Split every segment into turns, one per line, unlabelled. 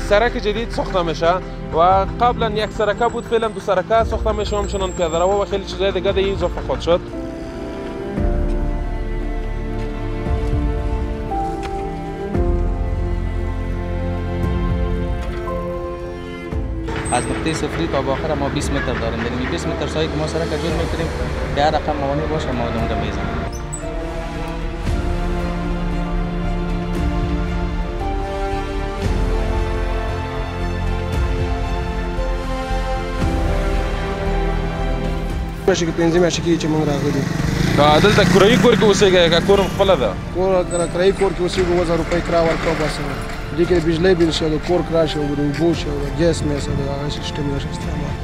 سرک جدید ساخته میشه و قبلا یک سرکه بود، فعلا دو سرکه ساخته میشه، همچنان پیاده‌رو و خیلی چیزای دیگه در این اضافه خواهد شد.
از نقطه صفری تا به آخر ما 20 متر داریم. یعنی 20 متر سایی که ما سرک جور میکنیم که هر رقم موانع باشه ما اونجا میزنیم.
میشه که پنځه میاشتې کېږي چې موږ راغلي.
دلته کرایي کور کې اوسېږئ که کور خپله ده؟
کرایي کور کې اوسېږو، 1000 روپۍ کرایه ورکوو بس. دې کې د بجلۍ بل شي، د کور کرایه شي، د اوبو شي، د ګیس میس او د هغه سیسټم یې شي استعمال.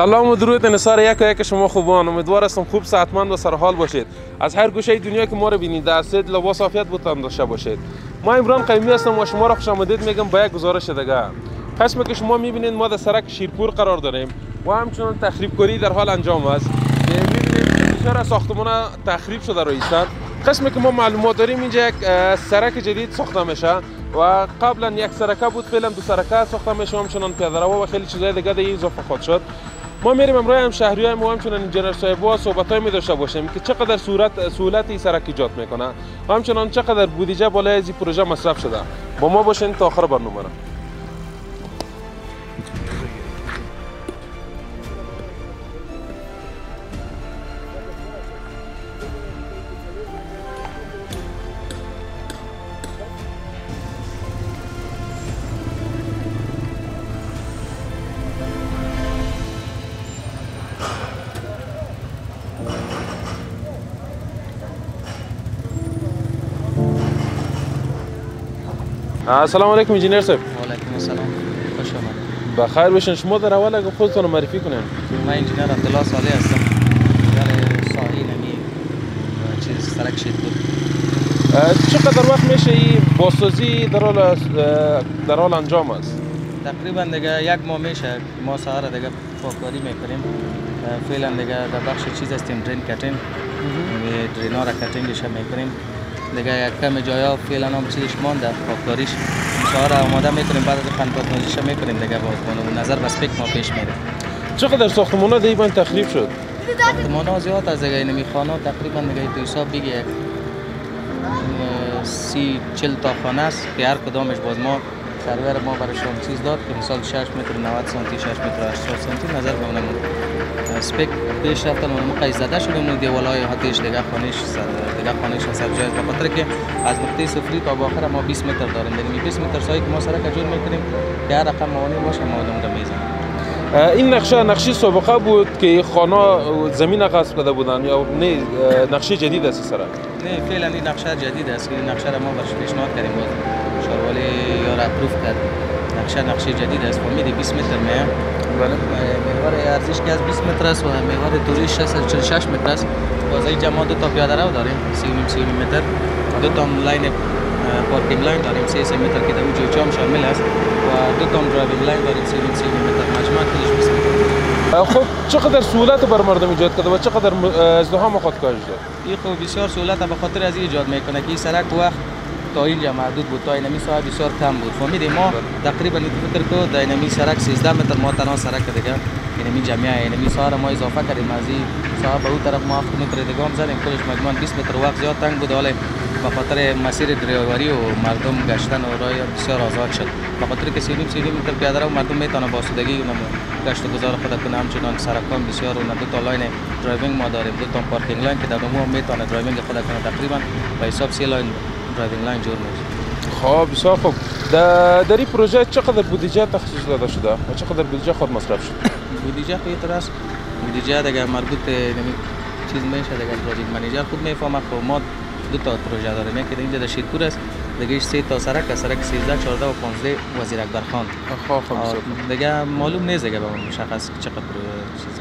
سلام و درود انصار یک و یک شما خوبان، امیدوار هستم خوب صحتمند و سرحال باشید. از هر گوشه دنیا که ما رو بینید دستید لباس عافیت بتان داشته باشید. ما عمران قیمی هستم و شما را خوش آمدید میگم به یک گزارش دیگه. قسمی که شما میبینید ما در سرک شیرپور قرار داریم و همچنان تخریب کاری در حال انجام است. میبینید بیشتر ساختمان تخریب شده رئیسان. قسمی که ما معلومات داریم اینجا یک سرک جدید ساخته میشه و قبلا یک سرکه بود، فعلا دو سرکه ساخته میشه، همچنان پیاده‌رو و خیلی چیزای دیگه در این اضافه خواهد شد. ما میریم امروز هم شهریای ما همچنان انجینر صاحب‌ها صحبت‌های می داشته باشیم که چقدر سهولت این سرک ایجاد میکنه و همچنان چقدر بودجه بالای از این پروژه مصرف شده. با ما باشین تا آخر برنامه. السلام علیکم انجینر صاحب.
و علیکم السلام. خوش آمدید.
بخیر باشین. شما در اول اگه خودتون معرفی کنین.
من انجینر عبدالله صالح هستم. در ساحل چیز سرک شیرپور.
چقدر وقت میشه این بازسازی در حال انجام است؟
تقریبا دیگه یک ماه میشه ما سهار دیگه پاککاری میکنیم. فعلا دیگه در بخش چیز هستیم درین کاتینگ. درینا را کاتینگش میکنیم. دیگه یک کم جایا فعلا هم چیزش مانده پاککاریش. سهار آماده میکنیم، بعد از خانپاتنازیش میکنیم دیگه با نظر به اسپیک ما پیش میریم.
چقدر ساختمان‌ها در این تخریب شد؟
ساختمان‌ها زیاد از دیگه اینمی خانه تقریبا دیگه تو حساب بگی 30-40 تا خانه است که هر کدامش باز ما سرور ما برایشان چیز داد که مثال 6 متر 90 سانتی 6 متر 80 سانتی نظر به اونم اسپیک پیش رفتن اون مقایسه زده شده اون دیوالای هاتیش دیگه خانه‌اش سر جای به خاطر که از نقطه صفری تا به آخر ما 20 متر داریم. یعنی 20 متر سایی که ما سرک جور میکنیم که هر رقم موانع باشه ما اونجا میزنیم.
این نقشه سابقه بود که خانه زمین غصب کرده بودن یا نه نقشه جدید است سرک؟
نه فعلا این نقشه جدید است که این نقشه را ما برش پیشنهاد کردیم بود شاروالی یار اپروف کرد. نقشه جدید است فهمید 20 متر میه.
بله.
محور ارزش که از 20 متر است و محور دوریش 46 متر است. بازی جمع دو تا پیاده رو داریم 30 متر، دو تا لاین پارکینگ لاین داریم 3 متر که در اونجا هم شامل است و دو تا درایوینگ لاین داریم 30 متر. مجموع کلش 20 متر.
خب چقدر سهولت بر مردم ایجاد کرده و چقدر ازدحام خودکار شده؟
این خب بسیار سهولت به خاطر از این ایجاد میکنه که این سرک وقت تا اینجا محدود بود، تا اینمی ساعت بسیار کم بود. فهمیدیم ما تقریبا فکر کو در اینمی سرک 13 متر ما تنها سرک دیگه اینمی جمعیه اینمی ساعت ما اضافه کردیم از این ساعت به اون طرف ما 7 متر دیگه هم زدیم، کلش مجموعاً 20 متر. وقت زیاد تنگ بود ولی به خاطر مسیر دریاوری و مردم گشتن و راه بسیار آزاد شد. به خاطر که 30 متر پیاده رو مردم میتونه با آسودگی گشت و گذار خود کنه. همچنان سرکان بسیار و دو تا لاین درایوینگ ما داریم، دو تا پارکینگ لاین که در عموم میتونه درایوینگ خود کنه. تقریبا به حساب 3 لاین درایوینگ لاین جور میشه.
خب بسیار خوب. در این پروژه چقدر بودجه تخصیص داده شده و چقدر بودجه خود مصرف شد؟
بودجه خیلی است. بودجه دیگه مربوط نمی چیز میشه دیگه پروژه منیجر خود میفهمه. خب ما دو تا پروژه داریم، یکی اینجا در شیرپور است، دیگه 3 تا سرک 13 14 و 15 وزیر اکبر خان. خب دیگه معلوم نیست دیگه به مشخص چقدر چیز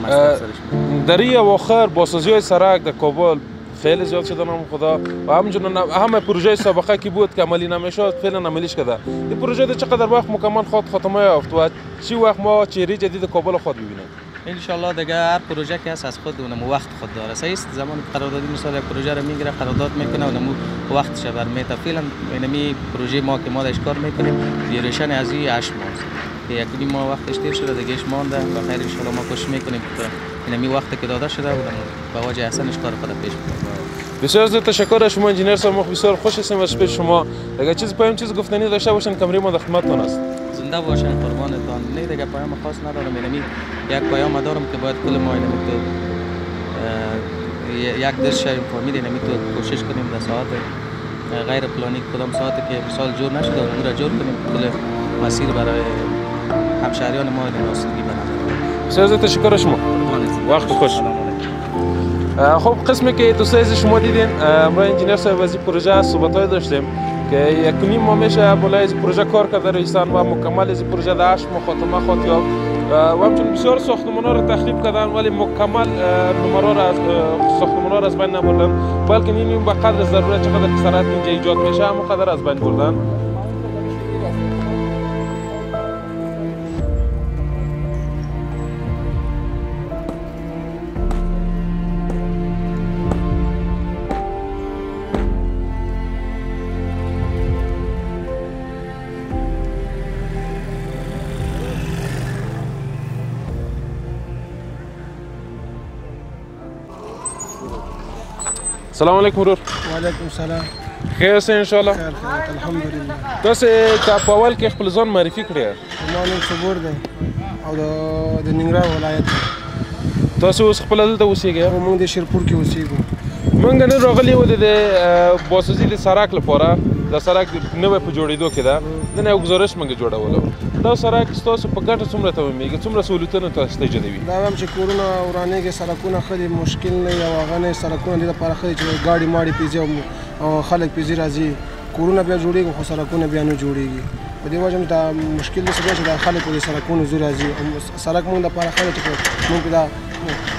مصرف سرش.
در این اواخر بازسازی سرک در کابل خیلی زیاد شده نام خدا و همچنین همه پروژه سابقه کی بود که عملی نمیشد فعلا عملیش کرده. این پروژه در چقدر وقت مکمل خود خاتمه یافت و چی وقت ما چهره جدید کابل خود ببینیم؟
ان شاء الله دیگه هر پروژه که هست از خود اونم وقت خود داره. صحیح زمان قراردادی مثلا یک پروژه رو میگیره قرارداد میکنه اونم وقتش برمیته. فعلا اینمی پروژه ما که ما داش کار میکنیم دیوریشن از این 8 ماه است که یکی ما وقتش دیر شده دیگه اش مونده و خیر ان شاء الله ما کوشش میکنیم که اینمی وقتی که داده شده اونم با وجه احسنش کار خود پیش ببریم.
بسیار زیاد تشکر از شما انجینیر صاحب، بسیار خوش هستیم از پیش شما. اگر چیز پایم چیز گفتنی داشته باشین کمری ما در خدمتتون است.
زنده باشین قربانتان. نه دیگه پیام خاص ندارم، اینمی یک پیام دارم که باید کل ما اینمی تو یک درس شایم فهمید اینمی تو کوشش کنیم در ساعت غیر پلانی کدام ساعتی که مثال جور نشده اون را جور کنیم کل مسیر برای همشهریان ما این آسودگی بنظر.
بسیار زیاد تشکر از شما. وقت خوش. خب قسمی که تو سایز شما دیدین امروز انجینیر صاحب از این پروژه صحبت‌های داشتیم که یک نیم ماه میشه بالای از پروژه کار کرده رئیسان و مکمل از پروژه در 8 ماه خاتمه خواهد یافت و همچنین بسیار ساختمان‌ها را تخریب کردن ولی مکمل نمرات را از ساختمان‌ها را از بین نبردن، بلکه این به قدر ضرورت چقدر سرعت اینجا ایجاد میشه همونقدر از بین بردن. سلام علیکم ورور.
و علیکم سلام.
خیر اوسئ ان شاء الله.
خیر خیر الحمدلله.
تاسو ته په اول کې خپل ځان معرفي کړی.
ما نوم صبور دی او د ننګرهار ولایت.
تاسو اوس خپل دلته اوسېږئ؟
موږ د شیرپور کې اوسېږو.
موږ نن راغلي وو د باسازي د سرک لپاره. د سرک نوی په جوړېدو کې ده نن یو ګزارش موږ جوړولو. دا سرک ستاسو په ګټه څومره تمامېږي، څومره سهولتونه تاسو ته ایجادوي؟
دا هم چې کورونه ورانېږي سرکونه ښه دي مشکل نه وي او هغه نه سرکونه دې لپاره ښه دي چې ګاډي ماډي پې ځي او خلک پې ځي راځي. کورونه بیا جوړېږي خو سرکونه بیا نه جوړېږي. په دې وجه دا مشکل داسې دی چې دا خلک په دې سرکونو ځي راځي. سرک موږ دپاره ښه دی چې موږ دا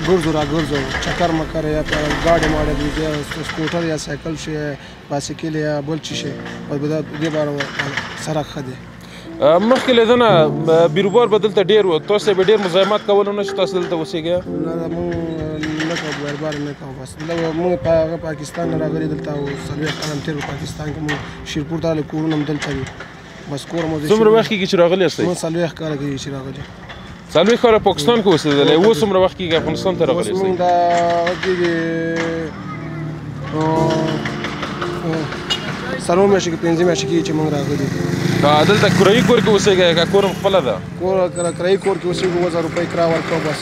ګرځو راګرځو چکر مکر یا ګاډي ماډي پې ځي سکوټر یا سایکل شي بایسکل یا بل څه شي په دې باره سرک ښه دی.
مخکې له دنه بیروبار به دلته ډېر و، تاسو به ډېر مزاحمت کولو نه چې تاسو دلته اوسېږئ؟
نه موږ نه کوو بیروبار نه کوو. بس موږ په پاکستان نه راغلي دلته او 40 کاله تېر پاکستان کې موږ شیرپور ته راغلي کورونه هم دلته دي. بس کور مو
څومره وخت کېږي چې راغلي یاستئ؟
موږ 40 کاله کېږي چې راغلي.
40 کاله پاکستان کې اوسېدلی، اوس څومره وخت کېږي افغانستان ته راغلي یاستئ؟
موږ دا کېږي 4 میاشتې کې 5 میاشتې کېږي چې موږ راغلي.
دلته کرایي کور کې اوسېږئ که کور هم خپله ده؟
کرایي کور کې اوسېږو 1000 روپۍ کرایه ورکوو. بس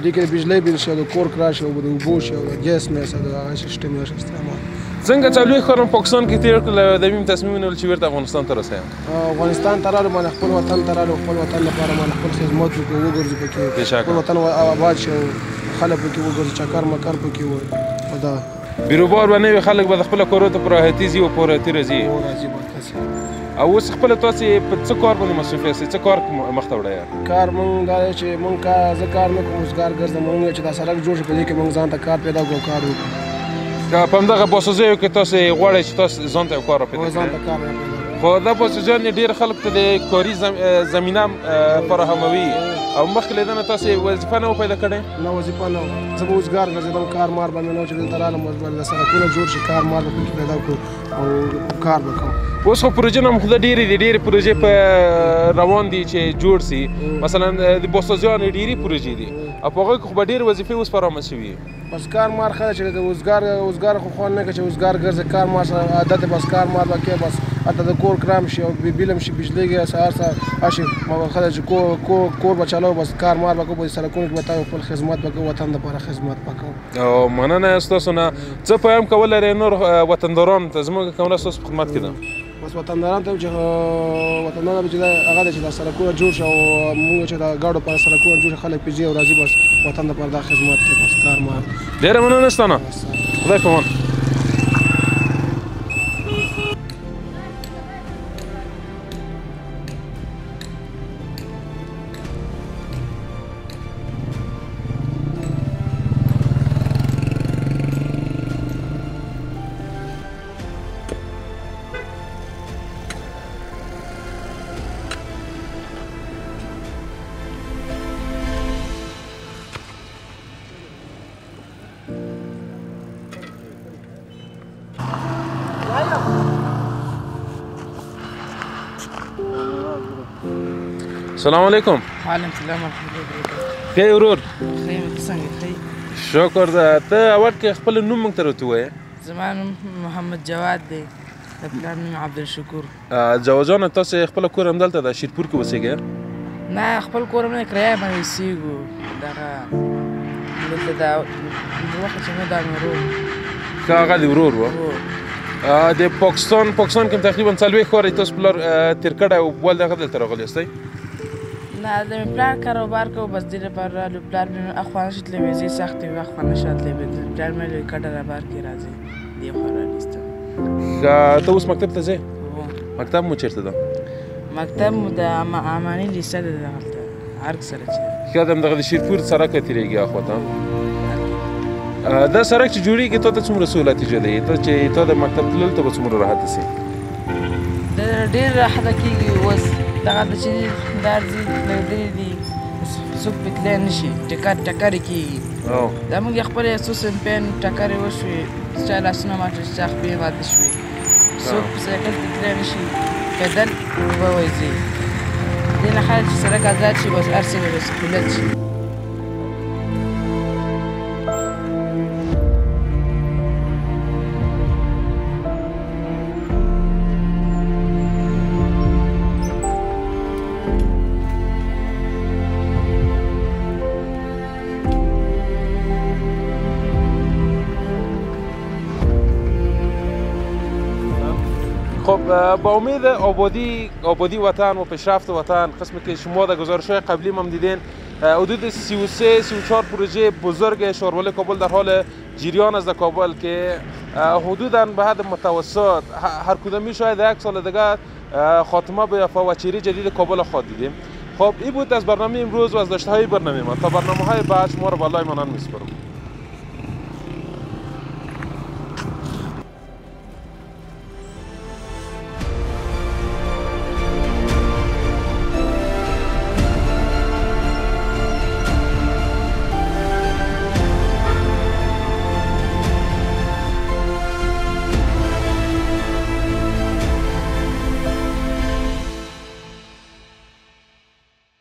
دې کې د بجلۍ بل شي او د کور کرایه شي او د اوبو شي او د ګیس میس او د هغه سیسټم یې استعمال.
څنګه 40 کاله پاکستان کې تېر کړل د میم تصمیم ونیول چې بیرته افغانستان ته رسېږم؟
افغانستان ته رالو باندې خپل وطن ته رالو خپل وطن لپاره باندې خپل خدمت وکړو وګرځو پکې خپل وطن آباد شي خلک پکې وګرځي چکر مکر پکې وي. دا
بیروبار به نه وي خلک به د خپله کورو ته په راحتي ځي او په راحتي راځي. او اوس خپله تاسې په څه کار باندې مصروف یاستئ؟ څه کار مخ ته وړئ؟
کار موږ دا دی چې موږ زه کار نه کوم روزګار ګرځم. موږ چې دا سړک جوړ شي په دې کې موږ ځان ته کار پیدا کړو کار وکړو.
په همدغه باسازیو کې تاسې غواړئ چې تاسې ځان ته یو کار را پیدا کړئ؟
ځان ته کار را پیدا کړو.
خو دا باسوجان ډېر خلکو ته د کاري زمینه فراهموي او مخکې له دې نه تاسې وظیفه نه وه پیدا کړې؟
نه وظیفه نه وه. زه به اوزګار ګرځېدم، کار مار به مې نه و چې دلته رالم د سړکونه جوړ شي، کار مار به پکې پیدا کړو او کار به کوم.
اوس خو پروژې نه خو ډېرې دي، ډېرې پروژې په روان دي چې جوړ سي. مثلا د باسوجانو ډېرې پروژې دي او په هغوی کې خو به ډېرې وظیفې اوس فراهمه شوي.
بس کار مار ښه ده چې د اوزګار خو خوند نه کوي چې اوزګار ګرځي، کار مار سره عادت بس کار مار به کوې، بس هلته د کور کرام شي او بیل هم شي، بجلیږي سهار هشي ښه ده چې کور به چلوو، بس کار مار به کوو، په سړکونو کې به تاو خپل خدمت به کوو، وطن دپاره خدمت به کوو.
او مننه ستاسو نه. څه پیغام کول لرئ نور وطندارانو ته؟ زموږ کمره ستاسو په خدمت کې ده.
بس وطندارانو ته چې وطنداران چې هغه ده چې دا سړکونه جوړ شي او موږ چې د ګاډو پر سړکونه جوړ شي، خلک پرې ځي او راځي، بس وطن دپاره دا خدمت کوي، بس کار مار.
ډېره مننه ستا نه. خدای پامان. السلام علیکم.
وعلیکم السلام ورحمۃ اللہ وبرکاتہ.
ښه یې ورور؟
ښه یم، ته څنګه یې؟ ښه.
شکر ده. ته اول کې خپل نوم موږ ته راته ووایه.
زما نوم محمد جواد دی، د پلار نوم عبدالشکور.
جواد جانه تاسې خپله کور همدلته ده شیرپور کې اوسېږئ؟
نه خپل کور هم نه، کرایه باندې اوسېږو. دغه دلته دا وخت چې نه دا مې ورور.
ښه هغه دې ورور و. د پاکستان کې هم تقریبا 4 ښواری تاسو پلار تېر کړی او بل دغه دلته راغلی یاستئ؟
نه د مې پلار کاروبار کوو، بس دې لپاره رالو. پلار مې اخوا نشي تللی، ویزې سختې وي، اخوا نشي تللی. پلار مې لوی کډه بار کې راځي، دې خوا رانیستم.
ښه ته اوس مکتب ته ځې؟ مکتب مو چېرته ده؟
مکتب مو د اماني لیسه ده دغلته ارګ سره چې
ښه د همدغه د شیرپور سړک تېرېږي اخوا ته. دا سړک چې جوړېږي تا ته څومره سهولتي دی؟ ته چې تا د مکتب تللو ته به څومره راحته سي؟
ډېر راحته کېږي. اوس دغه د چې درځي لرې دي، څوک پرې تللی نه شي، ټکرې کېږي. دا موږ خپل څو سمپین ټکرې وشوې، چا لاسونه ماته شي، چا خپې ماتې شوې، څوک په سایکل ته تللی نه شي، پیدل ووځي. دې نه ښه چې سړک ازاد شي، بس هر څه به سهولت شي.
خب با امید آبادی وطن و پیشرفت وطن، قسمی که شما در گزارش‌های قبلی هم دیدین حدود 33-34 پروژه بزرگ شهربانی کابل در حال جریان است در کابل که حدوداً به حد متوسط هر کدامی شاید 1 سال دیگر خاتمه بیافته و چهره جدید کابل خواهد دیدیم. خب این بود از برنامه امروز و از داشته‌های برنامه ما. تا برنامه‌های بعد شما را به الله مانند می‌سپارم.